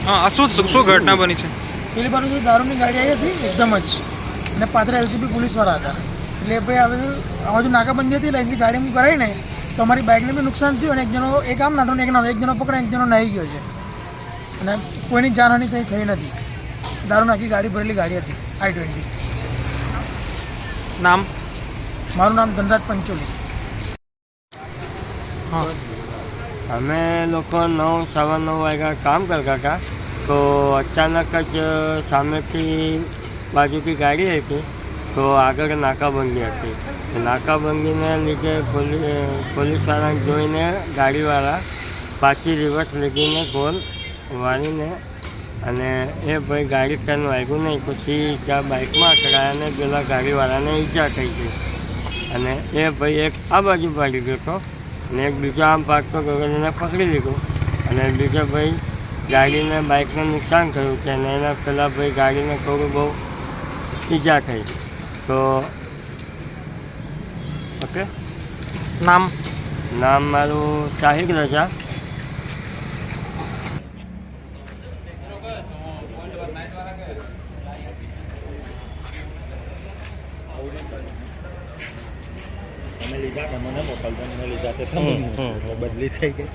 હા, શું ઘટના બની છે? પેલી બાજુ દારૂની ગાડી આવી હતી એકદમ જ, અને પાછળ LCB પોલીસવાળા હતા. એટલે ભાઈ આ બાજુ નાકાબંધી હતી, એટલે એની ગાડી હું કરાવી ને તો અમારી બાઇકને બી નુકસાન થયું, અને એક આમ નાનો એક જણો પકડે, એક જણો નાહી ગયો છે, અને કોઈની જાનહાની કંઈ થઈ નથી. દારૂ નાખી ગાડી ભરેલી ગાડી હતી I-20. નામ? મારું નામ ધનરાજ પંચોલી. હા, અમે લોકો 9:15 વાગ્યા કામ કરતા હતા, તો અચાનક જ સામેથી બાજુથી ગાડી હતી, તો આગળ નાકાબંધી હતી. નાકાબંધીને લીધે પોલીસવાળાને જોઈને ગાડીવાળા પાછી રિવર્સ લીધીને ગોલ વાળીને, અને એ ભાઈ ગાડી કંઈ વાગ્યું નહીં, પછી ત્યાં બાઇકમાં અથડાયા અને પેલા ગાડીવાળાને ઈજા થઈ ગઈ. અને એ ભાઈ એક આ બાજુ ભાગી ગયો હતો, અને એક બીજો આમ ભાગતો ગયો, એને પકડી લીધો. અને બીજો ભાઈ ગાડીને બાઇકને નુકસાન થયું છે, અને એના પેલા ભાઈ ગાડીને થોડું બહુ ઈજા થઈ. તો ઓકે, નામ? નામ મારું શાહિદ રજા. તમે લીધા કે મને મોકલતા, મને લીધા તો તમે બદલી થઈ ગઈ.